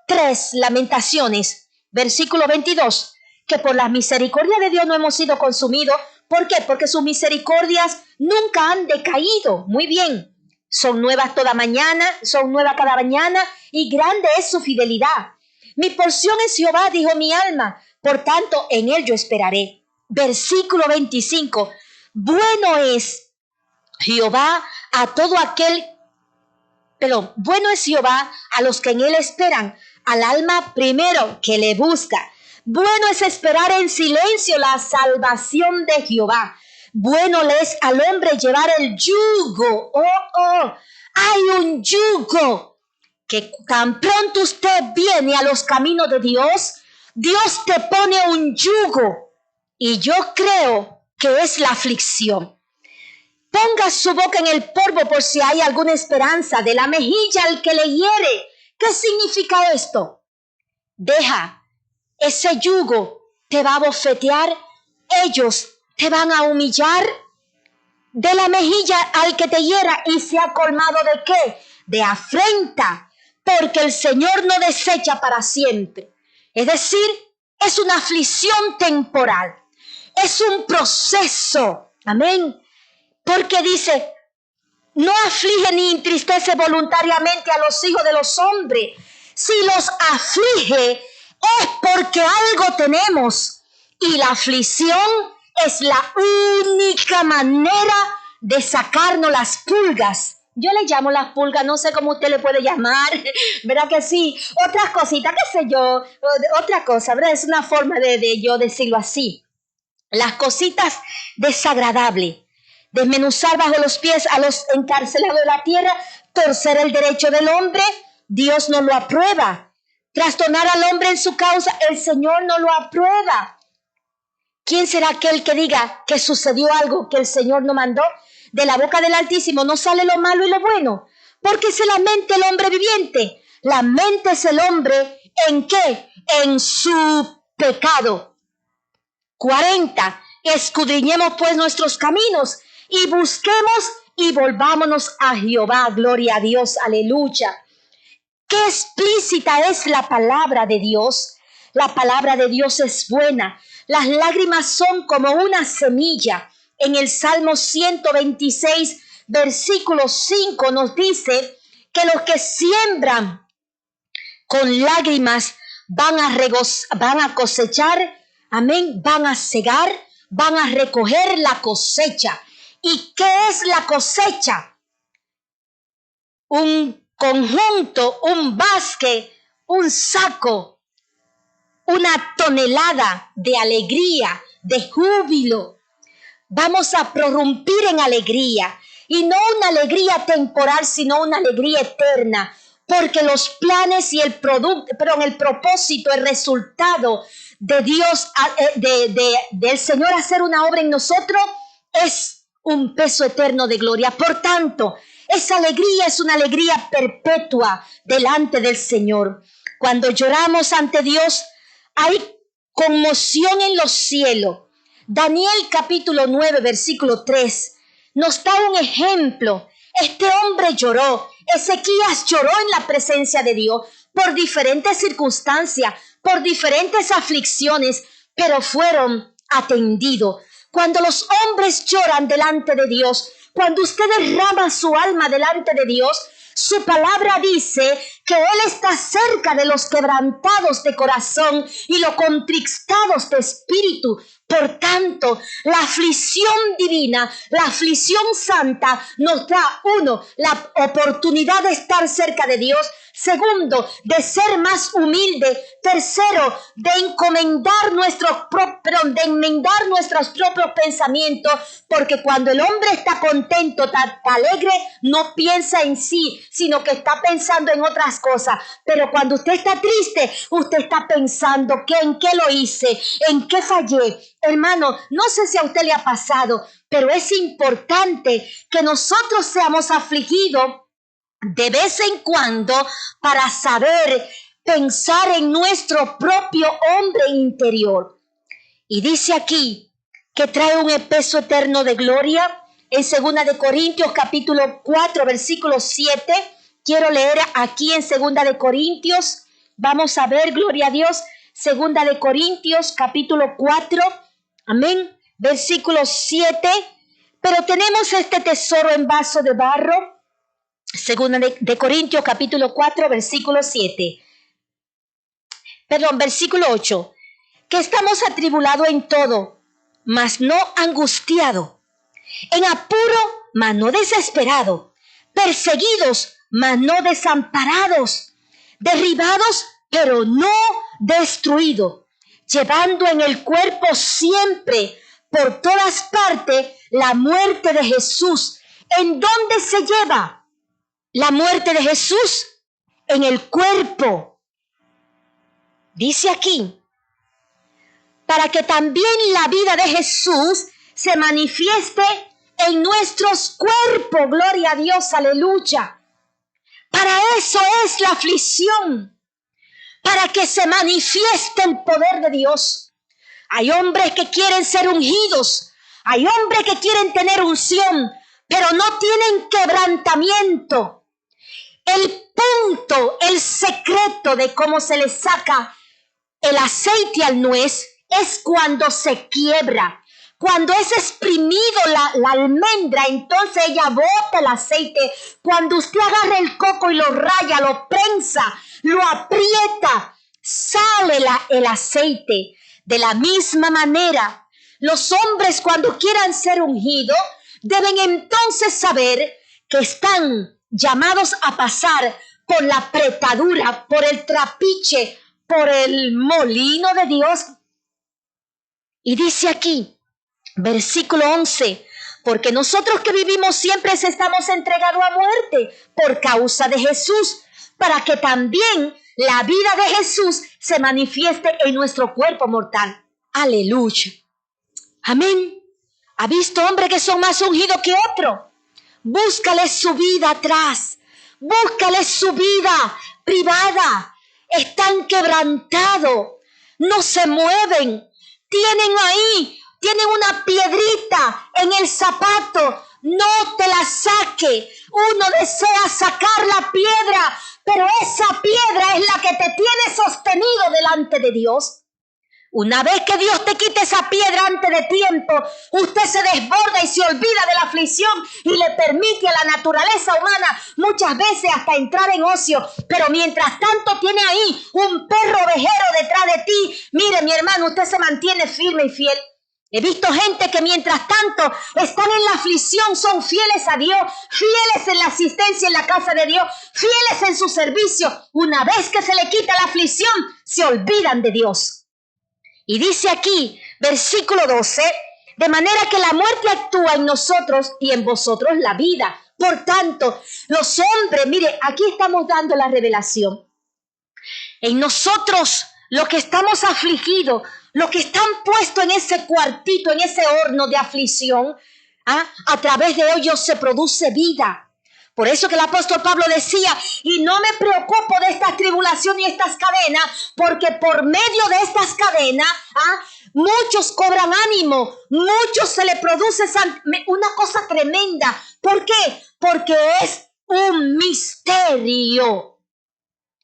3, Lamentaciones, versículo 22, que por las misericordias de Dios no hemos sido consumidos. ¿Por qué? Porque sus misericordias nunca han decaído. Muy bien. Son nuevas toda mañana, son nuevas cada mañana y grande es su fidelidad. Mi porción es Jehová, dijo mi alma, por tanto en él yo esperaré. Versículo 25. Bueno es Jehová a todo aquel, bueno es Jehová a los que en él esperan, al alma primero que le busca. Bueno es esperar en silencio la salvación de Jehová. Bueno le es al hombre llevar el yugo. Hay un yugo que tan pronto usted viene a los caminos de Dios, Dios te pone un yugo. Y yo creo que es la aflicción. Ponga su boca en el polvo por si hay alguna esperanza. De la mejilla al que le hiere. ¿Qué significa esto? Deja. Ese yugo te va a bofetear, ellos te van a humillar. De la mejilla al que te hiera y se ha colmado ¿de qué? De afrenta, porque el Señor no desecha para siempre. Es decir, es una aflicción temporal, es un proceso, amén. Porque dice, no aflige ni entristece voluntariamente a los hijos de los hombres. Si los aflige, es porque algo tenemos y la aflicción es la única manera de sacarnos las pulgas. Yo le llamo las pulgas, no sé cómo usted le puede llamar, ¿verdad que sí? Otras cositas, qué sé yo, otra cosa, ¿verdad? Es una forma de yo decirlo así. Las cositas desagradables, desmenuzar bajo los pies a los encarcelados de la tierra, torcer el derecho del hombre, Dios no lo aprueba. Trastornar al hombre en su causa, el Señor no lo aprueba. ¿Quién será aquel que diga que sucedió algo que el Señor no mandó? De la boca del Altísimo no sale lo malo y lo bueno, porque se lamenta el hombre viviente. Laméntese el hombre, ¿en qué? En su pecado. 40. Escudriñemos pues nuestros caminos y busquemos y volvámonos a Jehová. Gloria a Dios, aleluya. Qué explícita es la palabra de Dios. La palabra de Dios es buena. Las lágrimas son como una semilla. En el Salmo 126, versículo 5 nos dice que los que siembran con lágrimas van a cosechar, amén, van a segar, van a recoger la cosecha. ¿Y qué es la cosecha? Un conjunto, un basque, un saco, una tonelada de alegría, de júbilo. Vamos a prorrumpir en alegría, y no una alegría temporal, sino una alegría eterna, porque los planes y el propósito, el resultado de Dios, del Señor hacer una obra en nosotros, es un peso eterno de gloria. Por tanto, esa alegría es una alegría perpetua delante del Señor. Cuando lloramos ante Dios, hay conmoción en los cielos. Daniel capítulo 9, versículo 3, nos da un ejemplo. Este hombre lloró, Ezequías lloró en la presencia de Dios por diferentes circunstancias, por diferentes aflicciones, pero fueron atendidos. Cuando los hombres lloran delante de Dios, cuando usted derrama su alma delante de Dios, su palabra dice que Él está cerca de los quebrantados de corazón y los contristados de espíritu. Por tanto, la aflicción divina, la aflicción santa nos da, uno, la oportunidad de estar cerca de Dios. Segundo, de ser más humilde. Tercero, de enmendar nuestros propios pensamientos, porque cuando el hombre está contento, está alegre, no piensa en sí, sino que está pensando en otras cosas. Pero cuando usted está triste, usted está pensando en qué lo hice, en qué fallé. Hermano, no sé si a usted le ha pasado, pero es importante que nosotros seamos afligidos de vez en cuando para saber pensar en nuestro propio hombre interior. Y dice aquí que trae un peso eterno de gloria. En 2 de Corintios capítulo 4 versículo 7, quiero leer aquí en 2 de Corintios, vamos a ver, gloria a Dios, 2 de Corintios capítulo 4, amén, versículo 7, pero tenemos este tesoro en vaso de barro. 2 de Corintios capítulo 4 versículo 7. Versículo 8. Que estamos atribulados en todo, mas no angustiados, en apuro, mas no desesperados, perseguidos, mas no desamparados, derribados, pero no destruidos, llevando en el cuerpo siempre, por todas partes, la muerte de Jesús. ¿En dónde se lleva la muerte de Jesús? En el cuerpo. Dice aquí, para que también la vida de Jesús se manifieste en nuestros cuerpos. Gloria a Dios, aleluya. Para eso es la aflicción, para que se manifieste el poder de Dios. Hay hombres que quieren ser ungidos, hay hombres que quieren tener unción, pero no tienen quebrantamiento. El punto, el secreto de cómo se le saca el aceite al nuez es cuando se quiebra. Cuando es exprimido la almendra, entonces ella bota el aceite. Cuando usted agarra el coco y lo raya, lo prensa, lo aprieta, sale el aceite. De la misma manera, Los hombres cuando quieran ser ungidos deben entonces saber que están llamados a pasar por la apretadura, por el trapiche, por el molino de Dios. Y dice aquí, versículo 11, porque nosotros que vivimos siempre estamos entregados a muerte por causa de Jesús, para que también la vida de Jesús se manifieste en nuestro cuerpo mortal. Aleluya. Amén. ¿Ha visto hombres que son más ungidos que otros? Búscale su vida atrás. Búscale su vida privada. Están quebrantados. No se mueven. Tienen una piedrita en el zapato. No te la saque. Uno desea sacar la piedra, pero esa piedra es la que te tiene sostenido delante de Dios. Una vez que Dios te quite esa piedra antes de tiempo, usted se desborda y se olvida de la aflicción y le permite a la naturaleza humana muchas veces hasta entrar en ocio. Pero mientras tanto tiene ahí un perro ovejero detrás de ti. Mire, mi hermano, usted se mantiene firme y fiel. He visto gente que mientras tanto están en la aflicción, son fieles a Dios, fieles en la asistencia en la casa de Dios, fieles en su servicio. Una vez que se le quita la aflicción, se olvidan de Dios. Y dice aquí, versículo 12, de manera que la muerte actúa en nosotros y en vosotros la vida. Por tanto, los hombres, mire, aquí estamos dando la revelación. En nosotros, los que estamos afligidos, los que están puestos en ese cuartito, en ese horno de aflicción, a través de ellos se produce vida. Por eso que el apóstol Pablo decía, y no me preocupo de estas tribulaciones y estas cadenas, porque por medio de estas cadenas, muchos cobran ánimo, muchos se le produce una cosa tremenda. ¿Por qué? Porque es un misterio.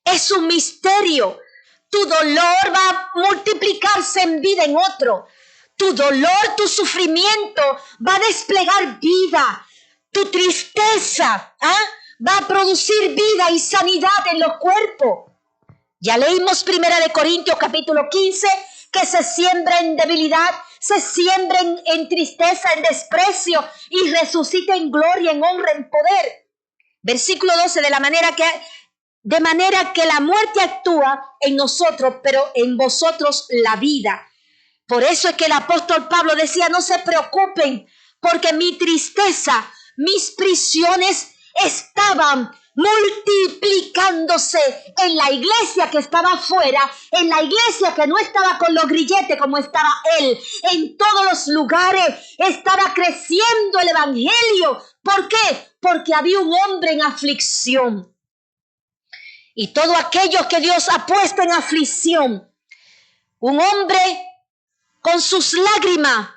Es un misterio. Tu dolor va a multiplicarse en vida en otro. Tu dolor, tu sufrimiento va a desplegar vida. Tu tristeza va a producir vida y sanidad en los cuerpos. Ya leímos 1 Corintios capítulo 15, que se siembra en debilidad, se siembra en tristeza, en desprecio y resucita en gloria, en honra, en poder. Versículo 12, de manera que la muerte actúa en nosotros, pero en vosotros la vida. Por eso es que el apóstol Pablo decía, no se preocupen, porque mi tristeza, mis prisiones estaban multiplicándose en la iglesia que estaba afuera, en la iglesia que no estaba con los grilletes como estaba él. En todos los lugares estaba creciendo el evangelio. ¿Por qué? Porque había un hombre en aflicción. Y todos aquellos que Dios ha puesto en aflicción, un hombre con sus lágrimas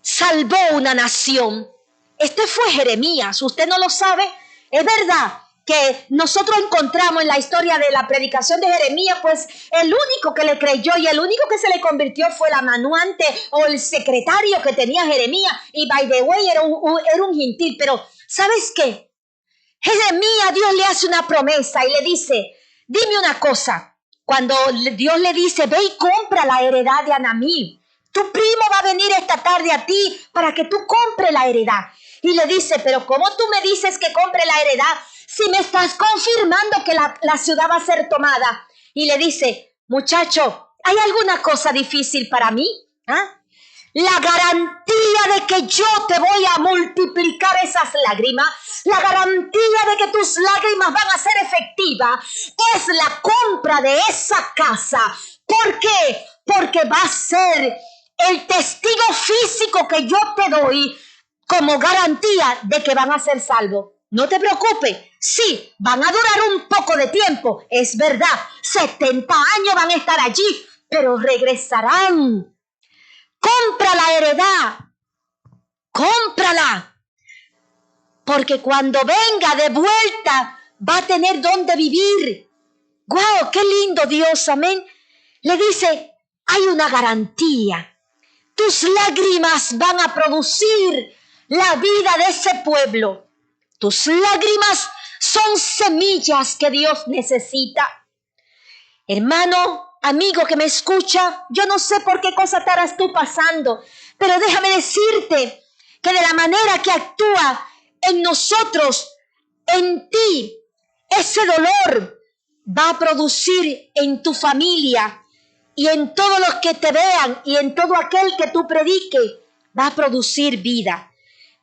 salvó una nación. Este fue Jeremías, usted no lo sabe. Es verdad que nosotros encontramos en la historia de la predicación de Jeremías, pues el único que le creyó y el único que se le convirtió fue el amanuense o el secretario que tenía Jeremías. Y by the way, era un gentil. Pero ¿sabes qué? Jeremías, Dios le hace una promesa y le dice, dime una cosa. Cuando Dios le dice, ve y compra la heredad de Anamí. Tu primo va a venir esta tarde a ti para que tú compres la heredad. Y le dice, pero ¿cómo tú me dices que compre la heredad si me estás confirmando que la ciudad va a ser tomada? Y le dice, muchacho, ¿hay alguna cosa difícil para mí? La garantía de que yo te voy a multiplicar esas lágrimas, la garantía de que tus lágrimas van a ser efectivas, es la compra de esa casa. ¿Por qué? Porque va a ser el testigo físico que yo te doy como garantía de que van a ser salvos. No te preocupes, sí, van a durar un poco de tiempo, es verdad, 70 años van a estar allí, pero regresarán. Compra la heredad, cómprala, porque cuando venga de vuelta va a tener dónde vivir. ¡Guau! ¡Qué lindo Dios! Amén. Le dice, hay una garantía. Tus lágrimas van a producir la vida de ese pueblo. Tus lágrimas son semillas que Dios necesita. Hermano, amigo que me escucha, yo no sé por qué cosa estarás tú pasando, pero déjame decirte que de la manera que actúa en nosotros, en ti, ese dolor va a producir en tu familia y en todos los que te vean y en todo aquel que tú prediques, va a producir vida.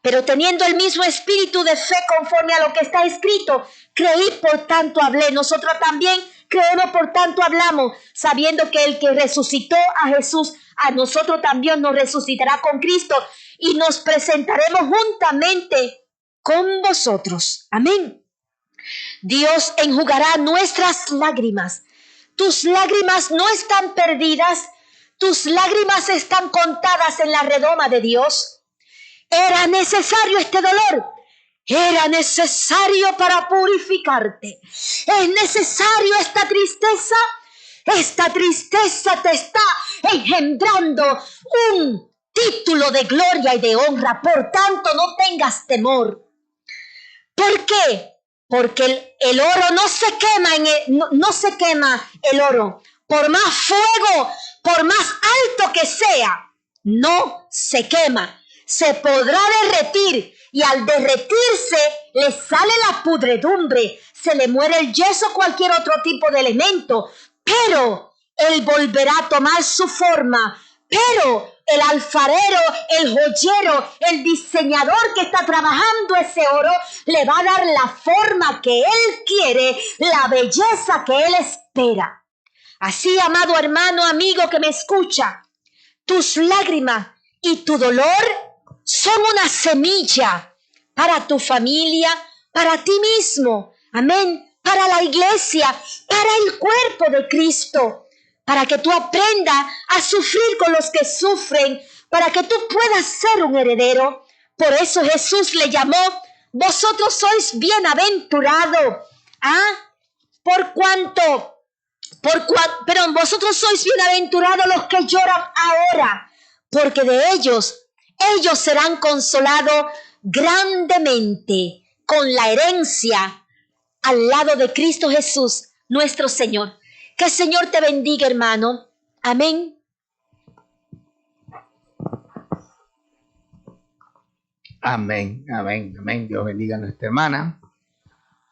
Pero teniendo el mismo espíritu de fe conforme a lo que está escrito, creí, por tanto hablé. Nosotros también creemos, por tanto hablamos, sabiendo que el que resucitó a Jesús, a nosotros también nos resucitará con Cristo y nos presentaremos juntamente con vosotros. Amén. Dios enjugará nuestras lágrimas. Tus lágrimas no están perdidas, tus lágrimas están contadas en la redoma de Dios. Era necesario este dolor, era necesario para purificarte. Es necesario esta tristeza te está engendrando un título de gloria y de honra. Por tanto, no tengas temor. ¿Por qué? Porque el oro no se quema, no se quema el oro. Por más fuego, por más alto que sea, no se quema. Se podrá derretir y al derretirse le sale la pudredumbre, se le muere el yeso, cualquier otro tipo de elemento, pero él volverá a tomar su forma. Pero el alfarero, el joyero, el diseñador que está trabajando ese oro le va a dar la forma que él quiere, la belleza que él espera. Así, amado hermano, amigo que me escucha, tus lágrimas y tu dolor son una semilla para tu familia, para ti mismo, amén, para la iglesia, para el cuerpo de Cristo, para que tú aprendas a sufrir con los que sufren, para que tú puedas ser un heredero. Por eso Jesús le llamó, vosotros sois bienaventurados, pero vosotros sois bienaventurados los que lloran ahora, porque de ellos serán consolados grandemente con la herencia al lado de Cristo Jesús, nuestro Señor. Que el Señor te bendiga, hermano. Amén. Amén, amén, amén. Dios bendiga a nuestra hermana.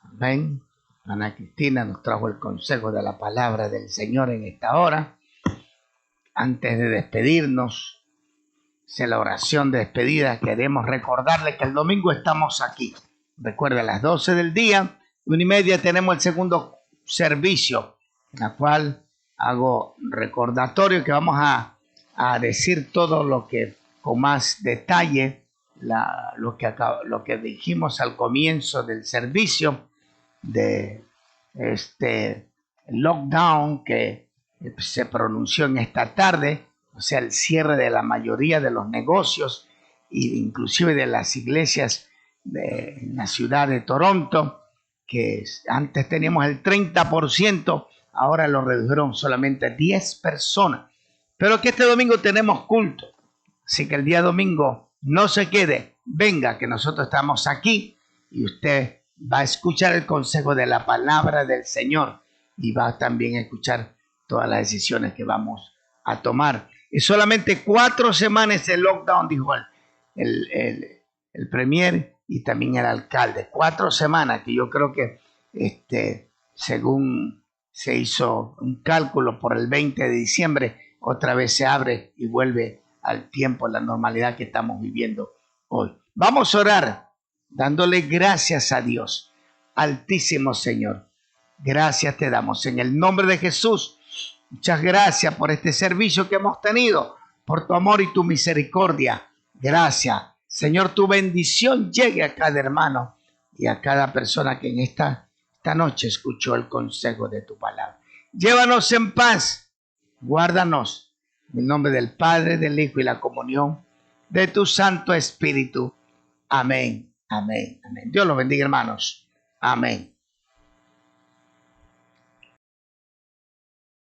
Amén. Ana Cristina nos trajo el consejo de la palabra del Señor en esta hora. Antes de despedirnos, de la oración de despedida, queremos recordarle que el domingo estamos aquí. Recuerda, a las 12 del día, 1:30, tenemos el segundo servicio, en la cual hago recordatorio que vamos a decir todo lo que con más detalle, lo que dijimos al comienzo del servicio, de este lockdown que se pronunció en esta tarde, o sea, el cierre de la mayoría de los negocios e inclusive de las iglesias en la ciudad de Toronto, que antes teníamos el 30%, ahora lo redujeron solamente a 10 personas. Pero que este domingo tenemos culto, así que el día domingo no se quede, venga, que nosotros estamos aquí y usted va a escuchar el consejo de la palabra del Señor y va también a escuchar todas las decisiones que vamos a tomar. Es solamente 4 semanas el lockdown, dijo el premier y también el alcalde. 4 semanas, que yo creo que según se hizo un cálculo por el 20 de diciembre, otra vez se abre y vuelve al tiempo, la normalidad que estamos viviendo hoy. Vamos a orar dándole gracias a Dios. Altísimo Señor, gracias te damos en el nombre de Jesús. Muchas gracias por este servicio que hemos tenido, por tu amor y tu misericordia. Gracias. Señor, tu bendición llegue a cada hermano y a cada persona que en esta noche escuchó el consejo de tu palabra. Llévanos en paz, guárdanos. En el nombre del Padre, del Hijo y la comunión de tu Santo Espíritu. Amén, amén, amén. Dios los bendiga, hermanos. Amén.